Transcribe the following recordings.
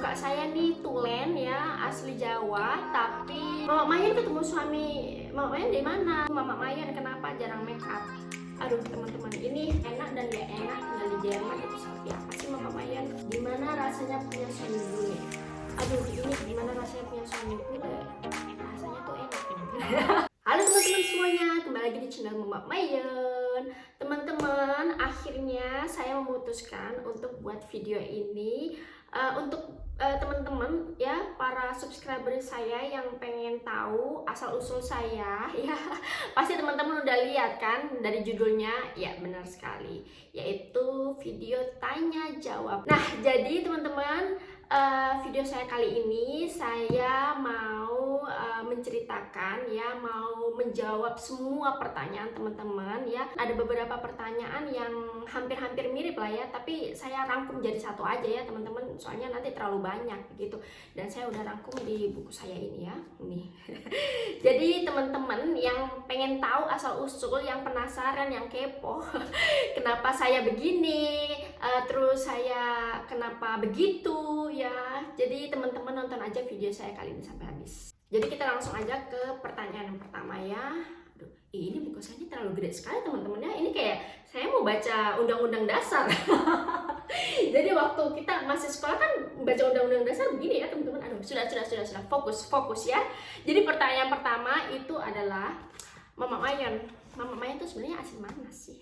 muka saya nih tulen ya, asli Jawa, tapi Mama Mayan ketemu suami Mama Mayan di mana? Mama Mayan kenapa jarang make up? Aduh teman-teman, ini enak dan gak enak tinggal di Jerman itu seperti apa sih Mama Mayan? Gimana rasanya punya suami bule? Aduh, ini gimana rasanya punya suami bule? Rasanya tuh enak teman-teman. Halo teman-teman semuanya, kembali lagi di channel Mama Mayan. Teman-teman, akhirnya saya memutuskan untuk buat video ini untuk teman-teman ya, para subscriber saya yang pengen tahu asal usul saya ya. Pasti teman-teman udah lihat kan dari judulnya, ya benar sekali, yaitu video tanya jawab. Nah, jadi teman-teman, video saya kali ini saya mau menceritakan ya, mau menjawab semua pertanyaan teman-teman ya. Ada beberapa pertanyaan yang hampir-hampir mirip lah ya, tapi saya rangkum jadi satu aja ya teman-teman, soalnya nanti terlalu banyak gitu. Dan saya udah rangkum di buku saya ini ya, ini. Jadi teman-teman yang pengen tahu asal usul, yang penasaran, yang kepo, kenapa saya begini, terus saya kenapa begitu ya. Jadi teman-teman nonton aja video saya kali ini sampai habis. Jadi kita langsung aja ke pertanyaan yang pertama ya. Aduh, ini buku saya terlalu gede sekali teman-teman ya. Ini kayak saya mau baca undang-undang dasar. Jadi waktu kita masih sekolah kan baca undang-undang dasar begini ya teman-teman. Aduh, sudah fokus ya. Jadi pertanyaan pertama itu adalah, Mama Mayan tuh sebenarnya asli mana sih?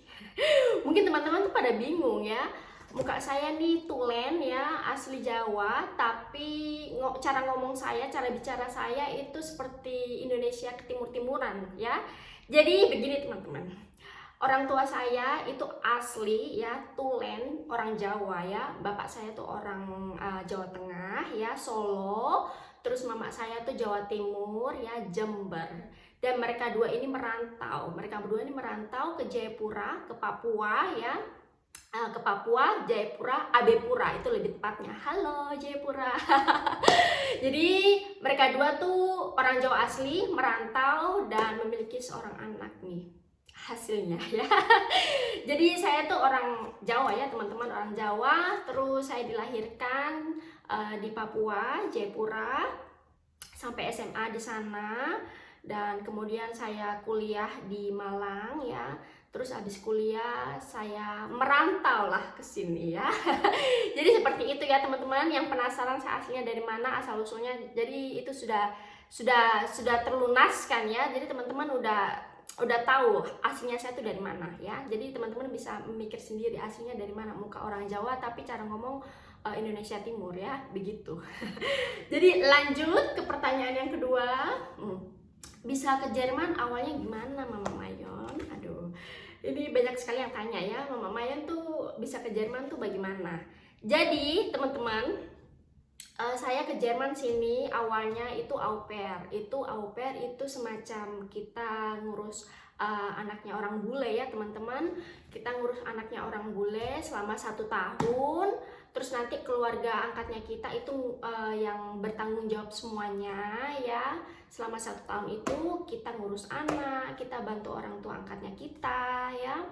Mungkin teman-teman tuh pada bingung ya. Muka saya nih tulen ya, asli Jawa, tapi cara ngomong saya, cara bicara saya itu seperti Indonesia ke timur-timuran ya. Jadi begini teman-teman, orang tua saya itu asli ya, tulen, orang Jawa ya. Bapak saya tuh orang Jawa Tengah ya, Solo. Terus mama saya tuh Jawa Timur ya, Jember. Dan mereka berdua ini merantau ke Jayapura, ke Papua ya. Ke Papua, Jayapura, Abepura itu lebih tepatnya. Halo Jayapura. Jadi mereka dua tuh orang Jawa asli, merantau dan memiliki seorang anak nih hasilnya ya. Jadi saya tuh orang Jawa ya teman-teman, orang Jawa. Terus saya dilahirkan di Papua, Jayapura, sampai SMA di sana. Dan kemudian saya kuliah di Malang ya. Terus habis kuliah saya merantau lah ke sini ya. Jadi seperti itu ya teman-teman, yang penasaran saya aslinya dari mana, asal usulnya. Jadi itu sudah terlunaskan ya. Jadi teman-teman udah tahu aslinya saya itu dari mana ya. Jadi teman-teman bisa memikir sendiri aslinya dari mana. Muka orang Jawa tapi cara ngomong Indonesia Timur ya, begitu. Jadi lanjut ke pertanyaan yang kedua. Bisa ke Jerman awalnya gimana Mama Mayan? Aduh, ini banyak sekali yang tanya ya, Mama Mayan tuh bisa ke Jerman tuh bagaimana? Jadi teman-teman, saya ke Jerman sini awalnya itu au pair. Au pair itu semacam kita ngurus anaknya orang bule ya teman-teman. Kita ngurus anaknya orang bule selama 1 tahun. Terus nanti keluarga angkatnya kita itu yang bertanggung jawab semuanya ya. Selama 1 tahun itu kita ngurus anak, kita bantu orang tua angkatnya kita ya.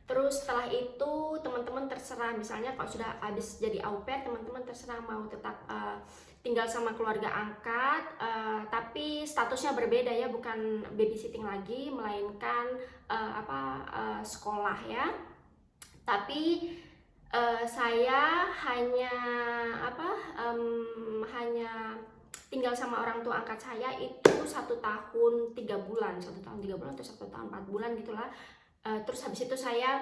Terus setelah itu teman-teman terserah, misalnya kalau sudah habis jadi au pair, teman-teman terserah mau tetap tinggal sama keluarga angkat, tapi statusnya berbeda ya, bukan babysitting lagi, melainkan sekolah ya. Tapi saya hanya tinggal sama orang tua angkat saya itu 1 tahun 3 bulan, 1 tahun 3 bulan atau 1 tahun 4 bulan gitulah. Terus habis itu saya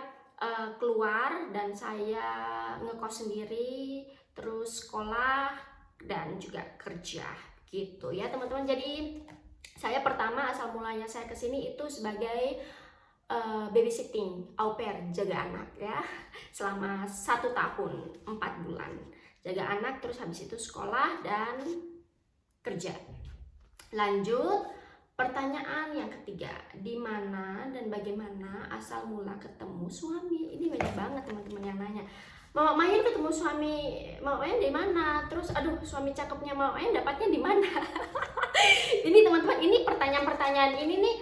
keluar dan saya ngekos sendiri, terus sekolah dan juga kerja gitu ya teman-teman. Jadi saya pertama asal mulanya saya kesini itu sebagai babysitting, au pair, jaga anak ya, selama 1 tahun 4 bulan jaga anak, terus habis itu sekolah dan kerja. Lanjut pertanyaan yang ketiga, di mana dan bagaimana asal mula ketemu suami? Ini banyak banget teman-teman yang nanya, Mama Mayan ketemu suami Mama Mayan di mana? Terus aduh, suami cakepnya Mama Mayan dapatnya di mana? Ini teman-teman, ini pertanyaan-pertanyaan ini nih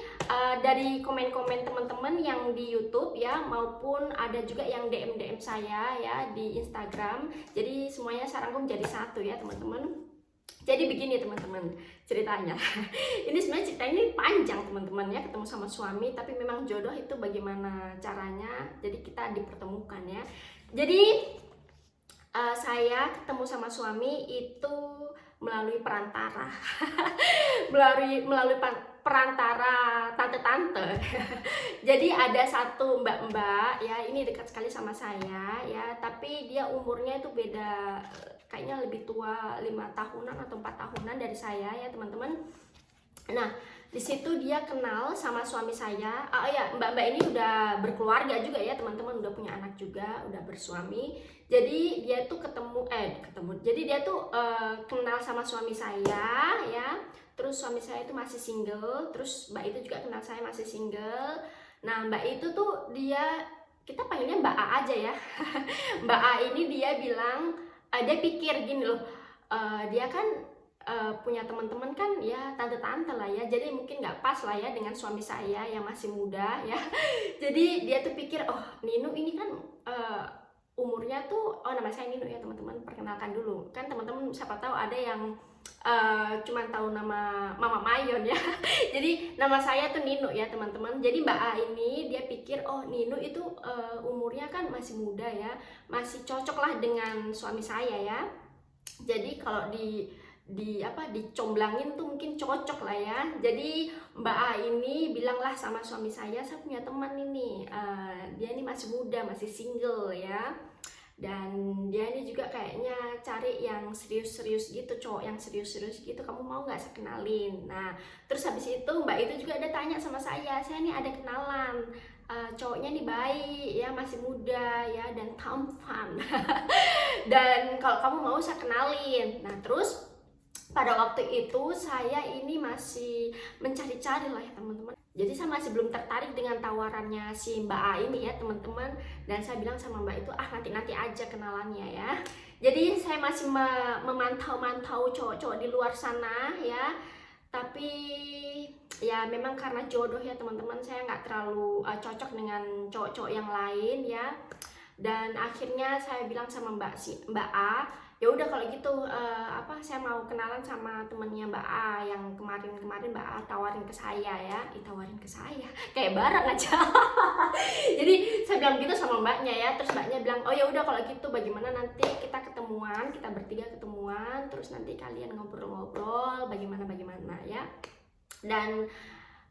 dari komen-komen teman-teman yang di YouTube ya, maupun ada juga yang DM saya ya di Instagram. Jadi semuanya saya rangkum jadi satu ya teman-teman. Jadi begini teman-teman ceritanya. Ini sebenarnya cerita ini panjang teman-teman ya, ketemu sama suami, tapi memang jodoh itu bagaimana caranya. Jadi kita dipertemukan ya. Jadi saya ketemu sama suami itu melalui perantara. melalui perantara tante-tante. Jadi ada satu mbak-mbak ya, ini dekat sekali sama saya ya, tapi dia umurnya itu beda, kayaknya lebih tua 5 tahunan atau 4 tahunan dari saya ya teman-teman. Nah, di situ dia kenal sama suami saya. Ya, mbak-mbak ini udah berkeluarga juga ya teman-teman, udah punya anak juga, udah bersuami. Jadi dia tuh jadi dia tuh kenal sama suami saya ya. Terus suami saya itu masih single, terus mbak itu juga kenal saya masih single. Nah, mbak itu tuh kita panggilnya Mbak A aja ya. Mbak A ini dia bilang, dia pikir gini loh, dia kan punya teman-teman kan ya, tante-tante lah ya, jadi mungkin nggak pas lah ya dengan suami saya yang masih muda ya. Jadi dia tuh pikir, oh Nino ini kan umurnya tuh, nama saya Nino ya teman-teman, perkenalkan dulu kan teman-teman, siapa tahu ada yang cuman tahu nama Mama Mayon ya. Jadi nama saya tuh Nino ya teman-teman. Jadi Mbak A ini dia pikir, oh Nino itu umurnya kan masih muda ya, masih cocok lah dengan suami saya ya. Jadi kalau dicomblangin tuh mungkin cocok lah ya. Jadi Mbak A ini bilanglah sama suami saya punya teman ini, dia ini masih muda, masih single ya, dan dia ini juga kayaknya cari yang serius-serius gitu, cowok yang serius-serius gitu, kamu mau nggak saya kenalin. Nah terus habis itu mbak itu juga ada tanya sama saya nih ada kenalan, cowoknya nih baik ya, masih muda ya, dan tampan. Dan kalau kamu mau saya kenalin. Nah terus pada waktu itu saya ini masih mencari-cari lah ya teman-teman. Jadi saya masih belum tertarik dengan tawarannya si Mbak A ini ya teman-teman. Dan saya bilang sama Mbak itu, nanti aja kenalannya ya. Jadi saya masih memantau-mantau cowok-cowok di luar sana ya. Tapi ya memang karena jodoh ya teman-teman, saya nggak terlalu cocok dengan cowok-cowok yang lain ya. Dan akhirnya saya bilang sama Mbak A, ya udah kalau gitu saya mau kenalan sama temennya Mbak A yang kemarin Mbak A tawarin ke saya ya. Tawarin ke saya kayak barang aja. Jadi saya bilang gitu sama mbaknya ya. Terus mbaknya bilang, oh ya udah kalau gitu bagaimana nanti kita ketemuan, kita bertiga ketemuan, terus nanti kalian ngobrol-ngobrol bagaimana ya. Dan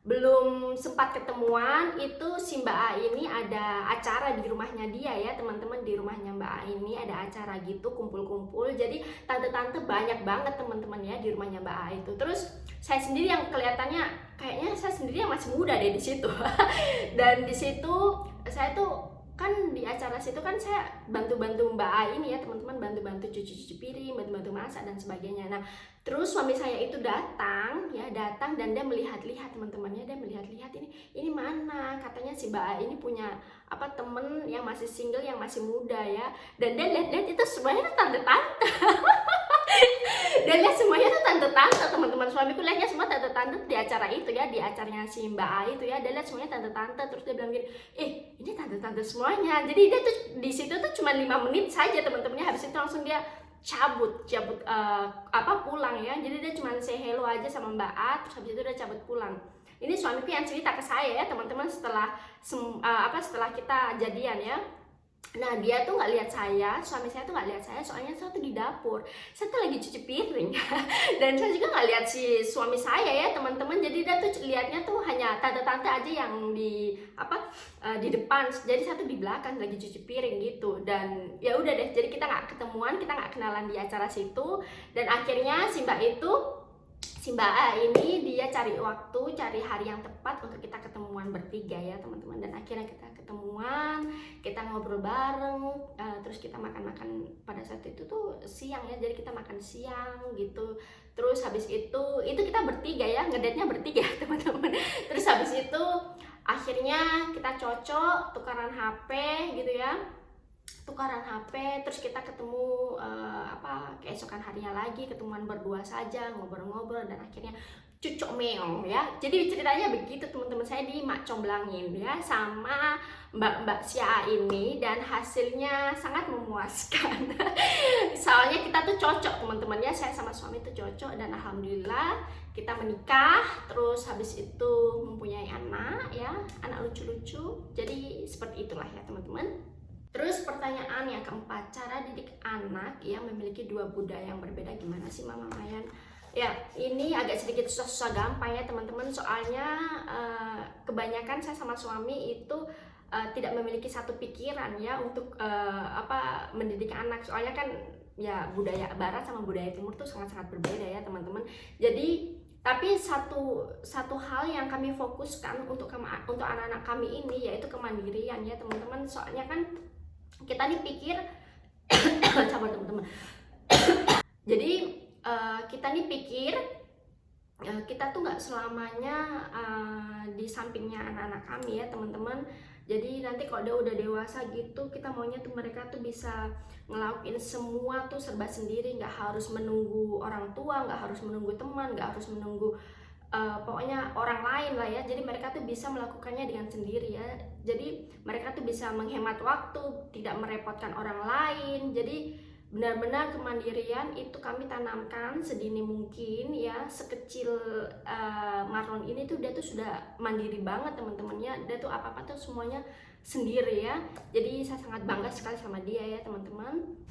belum sempat ketemuan itu si Mbak A ini ada acara di rumahnya dia ya teman-teman. Di rumahnya Mbak A ini ada acara gitu, kumpul-kumpul. Jadi tante-tante banyak banget teman-teman ya di rumahnya Mbak A itu. Terus saya sendiri yang kelihatannya kayaknya saya sendiri yang masih muda deh di situ. Dan di situ saya tuh kan di acara situ kan saya bantu-bantu Mbak A ini ya teman-teman, bantu-bantu cuci-cuci piring, bantu-bantu masak dan sebagainya. Nah terus suami saya itu datang dan dia melihat-lihat teman-temannya, dia melihat-lihat ini mana, katanya si Mbak A ini punya temen yang masih single, yang masih muda ya. Dan dia lihat-lihat itu semuanya tante-tante. Dan lihat semuanya tuh tante-tante teman-teman, suamiku lihatnya semua tante-tante di acara itu ya, di acaranya si Mbak A itu ya. Dia lihat semuanya tante-tante, terus dia bilang gini, ini tante-tante semuanya. Jadi dia tuh di situ tuh cuma 5 menit saja teman-temannya, habis itu langsung dia cabut pulang ya. Jadi dia cuma say hello aja sama Mbak A, terus habis itu dia cabut pulang. Ini suamiku yang cerita ke saya ya teman-teman, setelah kita jadian ya. Nah dia tuh nggak lihat saya, suami saya tuh nggak lihat saya, soalnya saya tuh di dapur, saya tuh lagi cuci piring. Dan saya juga nggak lihat si suami saya ya teman-teman. Jadi dia tuh lihatnya tuh hanya tante-tante aja yang di depan, jadi saya tuh di belakang lagi cuci piring gitu. Dan ya udah deh, jadi kita nggak ketemuan, kita nggak kenalan di acara situ. Dan akhirnya si Mbak A ini dia cari waktu, cari hari yang tepat untuk kita ketemuan bertiga ya teman-teman. Dan akhirnya kita ketemuan, kita ngobrol bareng, terus kita makan-makan pada saat itu tuh siang ya. Jadi kita makan siang gitu. Terus habis itu kita bertiga ya, ngedate-nya bertiga teman-teman. Terus habis itu akhirnya kita cocok, tukaran HP gitu ya. Terus kita ketemu keesokan harinya lagi, ketemuan berdua saja, ngobrol-ngobrol, dan akhirnya cucok meong ya. Jadi ceritanya begitu teman-teman, saya di mak comblangin ya sama mbak-mbak Sia ini, dan hasilnya sangat memuaskan. Soalnya kita tuh cocok teman-teman ya, saya sama suami tuh cocok, dan alhamdulillah kita menikah, terus habis itu mempunyai anak ya, anak lucu-lucu. Jadi seperti itulah ya teman-teman. Terus pertanyaan yang keempat, cara didik anak yang memiliki dua budaya yang berbeda gimana sih Mama Mayan? Ya, ini agak sedikit susah gampang ya teman-teman, soalnya kebanyakan saya sama suami itu tidak memiliki satu pikiran ya untuk mendidik anak. Soalnya kan ya budaya barat sama budaya timur tuh sangat-sangat berbeda ya teman-teman. Jadi tapi satu hal yang kami fokuskan untuk anak-anak kami ini yaitu kemandirian ya teman-teman. Soalnya kan kita nih pikir sabar teman-teman. Jadi kita nih pikir kita tuh nggak selamanya di sampingnya anak-anak kami ya teman-teman. Jadi nanti kalau dia udah dewasa gitu, kita maunya tuh mereka tuh bisa ngelakuin semua tuh serba sendiri, nggak harus menunggu orang tua, nggak harus menunggu teman, nggak harus menunggu pokoknya orang lain lah ya. Jadi mereka tuh bisa melakukannya dengan sendiri ya. Jadi mereka tuh bisa menghemat waktu, tidak merepotkan orang lain. Jadi benar-benar kemandirian itu kami tanamkan sedini mungkin ya. Sekecil Marlon ini tuh dia tuh sudah mandiri banget teman-temannya. Dia tuh apa-apa tuh semuanya sendiri ya. Jadi saya sangat bangga sekali sama dia ya teman-teman.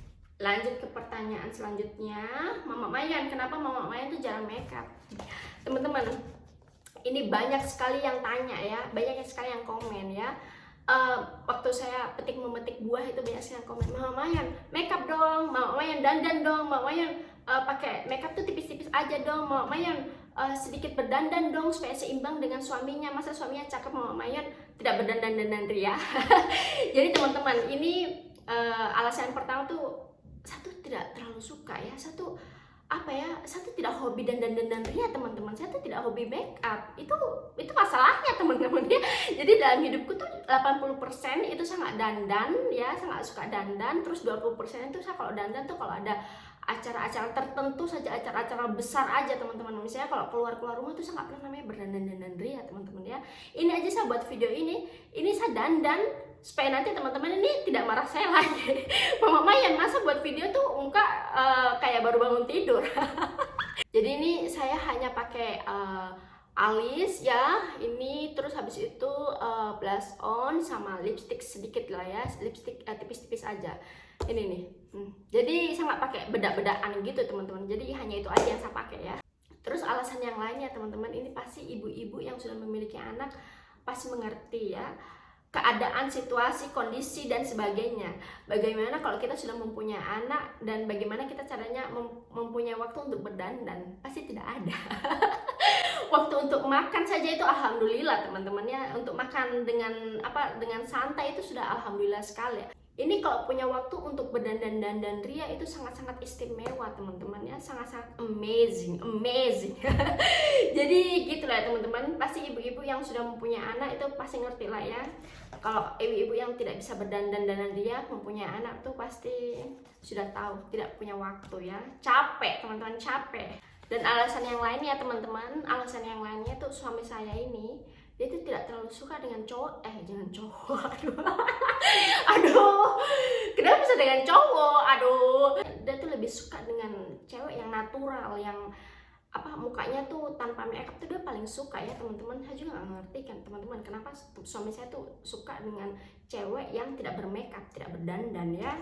Lanjut ke pertanyaan selanjutnya, Mama Mayan, kenapa Mama Mayan tuh jarang makeup? Teman-teman, ini banyak sekali yang tanya ya, banyak sekali yang komen ya. Waktu saya memetik buah itu banyak sekali yang komen, Mama Mayan makeup dong, Mama Mayan dandan dong, Mama Mayan pakai makeup tuh tipis-tipis aja dong, Mama Mayan sedikit berdandan dong supaya seimbang dengan suaminya. Masa suaminya cakep Mama Mayan tidak berdandan-dandan ria? Jadi teman-teman, ini alasan pertama tuh, satu tidak terlalu suka ya, satu tidak hobi dandan ria teman-teman. Saya tuh tidak hobi make up, itu masalahnya teman-teman ya. Jadi dalam hidupku tuh 80% itu saya nggak dandan ya, saya nggak suka dandan. Terus 20% itu saya kalau dandan tuh kalau ada acara-acara tertentu saja, acara-acara besar aja teman-teman. Misalnya kalau keluar rumah tuh saya nggak pernah namanya berdandan ria teman-teman ya. Ini aja saya buat video ini saya dandan supaya nanti teman-teman ini tidak marah saya lagi. Mama Mayan masa buat video tuh muka kayak baru bangun tidur. Jadi ini saya hanya pakai alis ya, ini terus habis itu blush on sama lipstick sedikit lah ya, lipstick tipis-tipis aja. Ini nih. Jadi saya nggak pakai bedak-bedakan gitu teman-teman. Jadi hanya itu aja yang saya pakai ya. Terus alasan yang lainnya teman-teman, ini pasti ibu-ibu yang sudah memiliki anak pasti mengerti ya, keadaan, situasi, kondisi, dan sebagainya. Bagaimana kalau kita sudah mempunyai anak, dan bagaimana kita caranya mempunyai waktu untuk berdandan? Pasti tidak ada. Waktu untuk makan saja itu alhamdulillah teman-teman ya. Untuk makan dengan santai itu sudah alhamdulillah sekali. Ini kalau punya waktu untuk berdandan ria itu sangat-sangat istimewa teman-teman ya, sangat-sangat amazing. Jadi gitulah ya teman-teman, pasti ibu-ibu yang sudah mempunyai anak itu pasti ngerti lah ya. Kalau ibu-ibu yang tidak bisa berdandan ria mempunyai anak tuh pasti sudah tahu tidak punya waktu ya, capek teman-teman, capek. Dan alasan yang lainnya teman-teman, alasan yang lainnya tuh suami saya ini dia tuh tidak terlalu suka dengan cowok, aduh, kenapa bisa dengan cowok, dia tuh lebih suka dengan cewek yang natural, yang mukanya tuh tanpa makeup tuh dia paling suka ya teman-teman. Saya juga nggak ngerti kan teman-teman, kenapa suami saya tuh suka dengan cewek yang tidak bermakeup, tidak berdandan ya.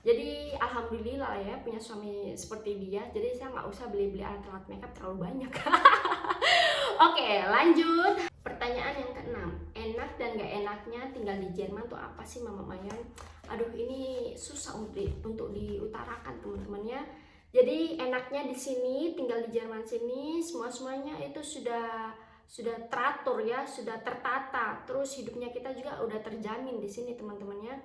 Jadi alhamdulillah ya punya suami seperti dia. Jadi saya nggak usah beli-beli alat-alat makeup terlalu banyak. Oke, lanjut. Pertanyaan yang keenam, enak dan gak enaknya tinggal di Jerman tuh apa sih Mama Mayan? Aduh, ini susah untuk diutarakan teman-teman ya. Jadi enaknya di sini, tinggal di Jerman sini, semuanya itu sudah teratur ya, sudah tertata. Terus hidupnya kita juga udah terjamin di sini teman-teman ya.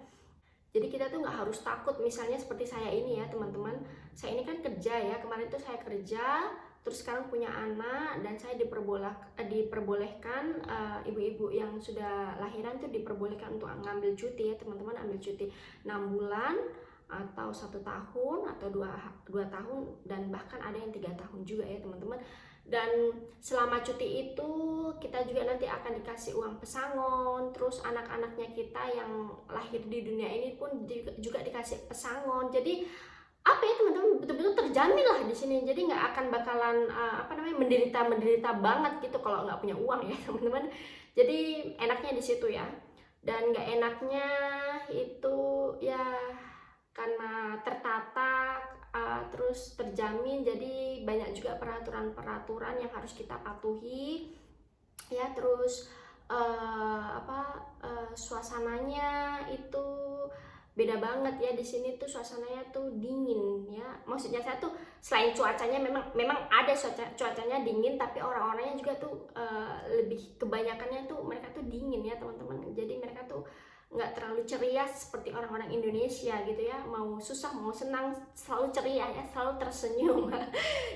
Jadi kita tuh nggak harus takut, misalnya seperti saya ini ya teman-teman. Saya ini kan kerja ya, kemarin tuh saya kerja, terus sekarang punya anak, dan saya diperbolehkan ibu-ibu yang sudah lahiran tuh diperbolehkan untuk ngambil cuti ya teman-teman, ambil cuti 6 bulan atau 1 tahun atau 2 tahun, dan bahkan ada yang 3 tahun juga ya teman-teman. Dan selama cuti itu kita juga nanti akan dikasih uang pesangon, terus anak-anaknya kita yang lahir di dunia ini pun juga dikasih pesangon. Jadi apa ya teman-teman, betul-betul terjamin lah di sini. Jadi nggak akan bakalan menderita banget gitu kalau nggak punya uang ya teman-teman. Jadi enaknya di situ ya. Dan nggak enaknya itu ya karena tertata, terus terjamin, jadi banyak juga peraturan-peraturan yang harus kita patuhi ya. Terus suasananya itu beda banget ya. Di sini tuh suasananya tuh dingin ya. Maksudnya saya tuh selain cuacanya memang ada cuacanya dingin, tapi orang-orangnya juga tuh lebih kebanyakannya tuh mereka tuh dingin ya teman-teman. Jadi mereka tuh nggak terlalu ceria seperti orang-orang Indonesia gitu ya. Mau susah mau senang selalu ceria ya, selalu tersenyum.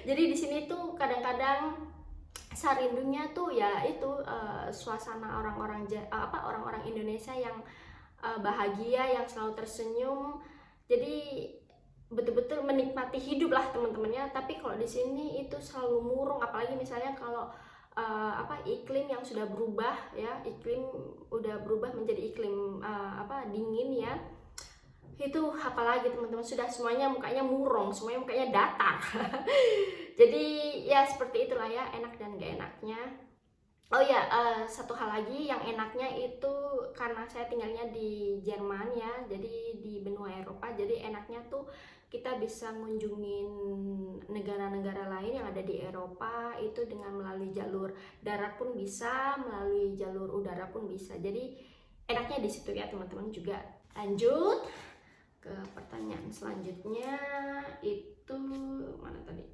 Jadi di sini tuh kadang-kadang sarindunya tuh ya itu suasana orang-orang Indonesia yang bahagia, yang selalu tersenyum. Jadi betul-betul menikmati hidup lah teman-temannya. Tapi kalau di sini itu selalu murung, apalagi misalnya kalau iklim yang sudah berubah ya, iklim udah berubah menjadi iklim dingin ya. Itu apalagi teman-teman, sudah semuanya mukanya murung, semuanya mukanya datar. Jadi ya seperti itulah ya, enak dan gak enaknya. Oh ya, satu hal lagi yang enaknya itu karena saya tinggalnya di Jerman ya, jadi di benua Eropa. Jadi enaknya tuh kita bisa ngunjungin negara-negara lain yang ada di Eropa itu dengan melalui jalur darat pun bisa, melalui jalur udara pun bisa. Jadi enaknya di situ ya teman-teman juga. Lanjut ke pertanyaan selanjutnya, itu mana tadi?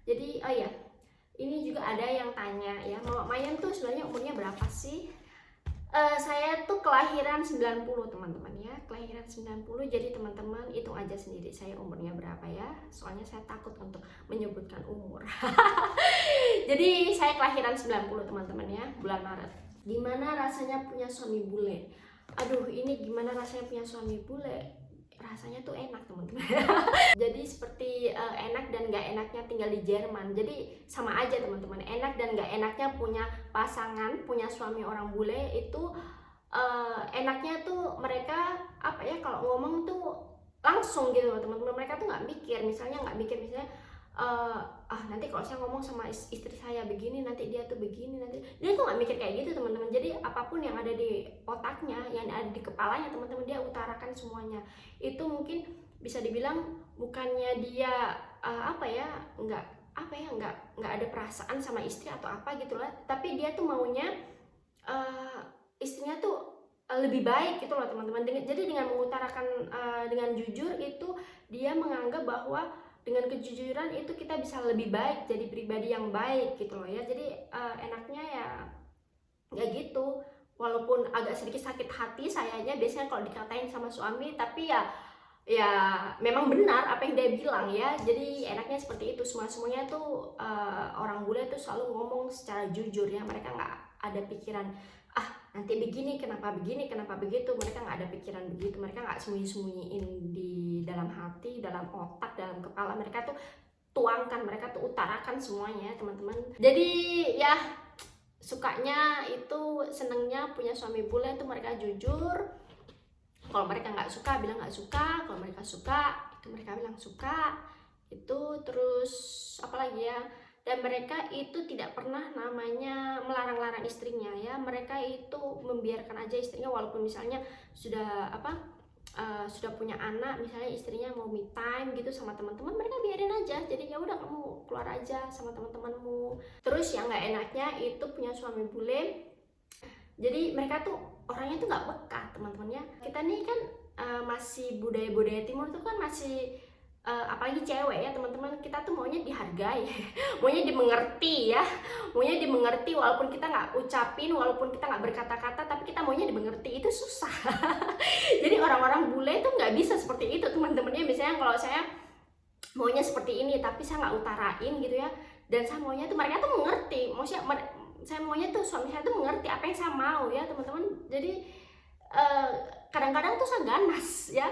Jadi oh ya, ini juga ada yang tanya ya, Mama Mayan tuh sebenarnya umurnya berapa sih? Saya tuh kelahiran 90 teman-teman ya, kelahiran 90. Jadi teman-teman hitung aja sendiri saya umurnya berapa ya. Soalnya saya takut untuk menyebutkan umur. Jadi saya kelahiran 90 teman-teman ya, bulan Maret. Gimana rasanya punya suami bule? Aduh, ini gimana rasanya punya suami bule? Rasanya tuh enak teman-teman. Jadi seperti enak dan gak enaknya tinggal di Jerman. Jadi sama aja teman-teman, enak dan gak enaknya punya pasangan, punya suami orang bule itu enaknya tuh mereka kalau ngomong tuh langsung gitu loh teman-teman. Mereka tuh nggak mikir misalnya nanti kalau saya ngomong sama istri saya begini, nanti dia tuh begini, nanti dia tuh nggak mikir kayak gitu teman-teman. Jadi apapun yang ada di otaknya, yang ada di kepalanya teman-teman, dia utarakan semuanya. Itu mungkin bisa dibilang bukannya dia nggak ada perasaan sama istri atau apa gitulah, tapi dia tuh maunya istrinya tuh lebih baik gitu loh teman-teman. Jadi dengan mengutarakan dengan jujur itu, dia menganggap bahwa dengan kejujuran itu kita bisa lebih baik, jadi pribadi yang baik gitu loh ya. Jadi enaknya ya gitu. Walaupun agak sedikit sakit hati sayanya biasanya kalau dikatain sama suami, tapi ya memang benar apa yang dia bilang ya. Jadi enaknya seperti itu. Semuanya tuh orang bule tuh selalu ngomong secara jujur ya. Mereka nggak ada pikiran nanti begini kenapa begitu. Mereka nggak ada pikiran begitu. Mereka nggak sembunyi-sembunyiin di dalam hati, dalam otak, dalam kepala. Mereka tuh tuangkan, mereka tuh utarakan semuanya teman-teman. Jadi ya sukanya itu, senengnya punya suami bule itu mereka jujur. Kalau mereka nggak suka bilang nggak suka, kalau mereka suka itu mereka bilang suka itu. Terus apalagi ya, dan mereka itu tidak pernah namanya melarang-larang istrinya ya. Mereka itu membiarkan aja istrinya, walaupun misalnya sudah punya anak, misalnya istrinya mau me time gitu sama teman-teman, mereka biarin aja. Jadi ya udah, kamu keluar aja sama teman-temanmu. Terus yang nggak enaknya itu punya suami bule, jadi mereka tuh orangnya tuh nggak peka teman-teman ya. Kita nih kan masih budaya timur tuh kan masih apalagi cewek ya teman-teman, kita tuh maunya dihargai, maunya dimengerti ya, maunya dimengerti walaupun kita nggak ucapin, walaupun kita nggak berkata-kata, tapi kita maunya dimengerti. Itu susah. Jadi orang-orang bule tuh nggak bisa seperti itu teman-temannya. Misalnya kalau saya maunya seperti ini tapi saya nggak utarain gitu ya, dan saya maunya tuh mereka tuh mengerti, maksudnya saya maunya tuh suami saya tuh mengerti apa yang saya mau ya teman-teman. Jadi kadang-kadang tuh saya ganas ya,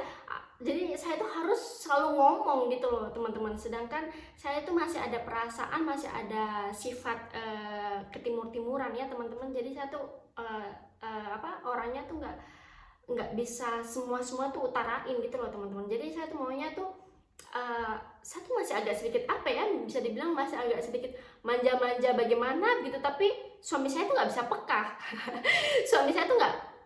Jadi saya tuh harus selalu ngomong gitu loh teman-teman, sedangkan saya tuh masih ada perasaan, masih ada sifat ketimur-timuran ya teman-teman. Jadi saya tuh orangnya tuh nggak bisa semua tuh utarain gitu loh teman-teman. Jadi saya tuh maunya tuh saya tuh masih agak sedikit apa ya, bisa dibilang masih agak sedikit manja-manja bagaimana gitu, tapi suami saya tuh nggak bisa peka. Suami saya tuh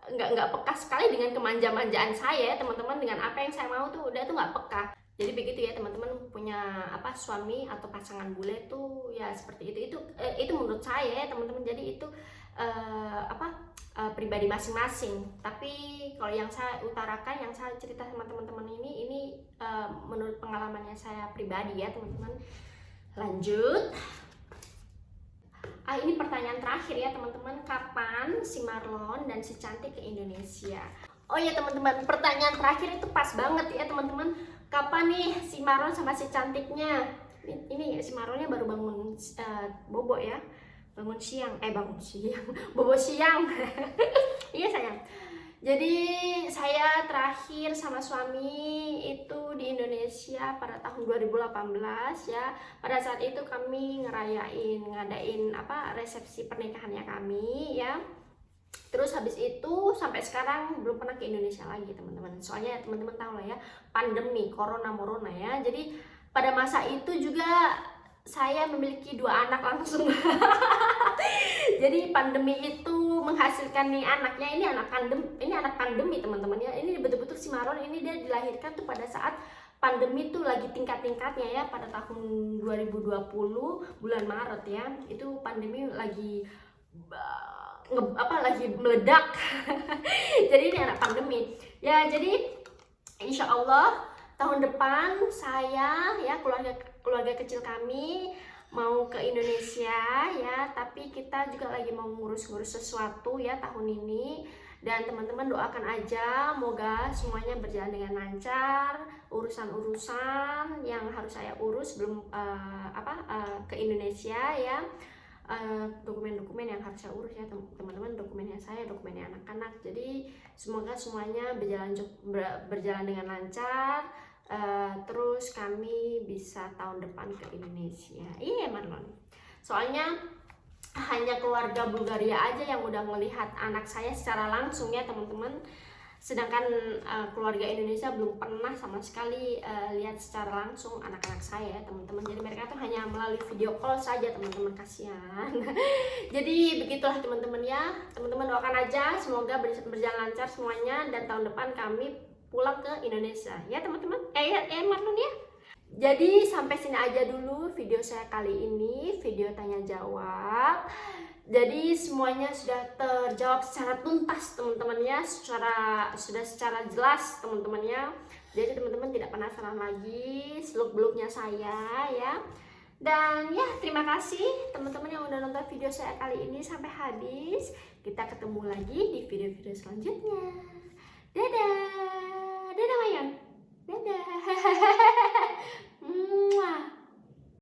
nggak peka sekali dengan kemanja-manjaan saya teman-teman, dengan apa yang saya mau tuh dia tuh nggak peka. Jadi begitu ya teman-teman, punya suami atau pasangan bule tuh ya seperti itu menurut saya ya teman-teman. Jadi itu pribadi masing-masing. Tapi kalau yang saya utarakan, yang saya cerita sama teman-teman ini menurut pengalamannya saya pribadi ya teman-teman. Lanjut. Ini pertanyaan terakhir ya teman-teman, kapan si Marlon dan si Cantik ke Indonesia? Oh ya teman-teman, pertanyaan terakhir itu pas banget ya teman-teman. Kapan nih si Marlon sama si Cantiknya? Ini si Marlonnya baru bangun bobo ya, bangun siang, bobo siang. Iya sayang. Jadi saya terakhir sama suami itu di Indonesia pada tahun 2018 ya. Pada saat itu kami ngadain resepsi pernikahannya kami ya. Terus habis itu sampai sekarang belum pernah ke Indonesia lagi teman-teman. Soalnya teman-teman tahu lah ya, pandemi corona ya. Jadi pada masa itu juga saya memiliki 2 anak langsung. Jadi pandemi itu menghasilkan nih anaknya, ini anak pandemi teman-teman ya. Ini betul-betul si Marlon ini dia dilahirkan tuh pada saat pandemi tuh lagi tingkat-tingkatnya ya, pada tahun 2020 bulan Maret ya. Itu pandemi lagi lagi meledak. Jadi ini anak pandemi ya. Jadi insya Allah tahun depan saya ya, keluarga kecil kami mau ke Indonesia ya. Tapi kita juga lagi mau ngurus-ngurus sesuatu ya tahun ini. Dan teman-teman doakan aja, moga semuanya berjalan dengan lancar. Urusan-urusan yang harus saya urus sebelum ke Indonesia ya, dokumen-dokumen yang harus saya urus ya teman-teman, dokumennya saya, dokumennya anak-anak. Jadi semoga semuanya berjalan dengan lancar. Terus kami bisa tahun depan ke Indonesia. Iya Marlon, soalnya hanya keluarga Bulgaria aja yang udah melihat anak saya secara langsung ya teman-teman, sedangkan keluarga Indonesia belum pernah sama sekali lihat secara langsung anak-anak saya teman-teman. Jadi mereka tuh hanya melalui video call saja teman-teman, kasihan. Jadi begitulah teman-teman ya, teman-teman doakan aja semoga berjalan lancar semuanya, dan tahun depan kami pulang ke Indonesia ya teman-teman. Marlon ya. Jadi sampai sini aja dulu video saya kali ini, video tanya jawab. Jadi semuanya sudah terjawab secara tuntas teman-teman ya, sudah secara jelas teman-teman ya. Jadi teman-teman tidak penasaran lagi seluk-beluknya saya ya. Dan ya, terima kasih teman-teman yang udah nonton video saya kali ini sampai habis. Kita ketemu lagi di video-video selanjutnya.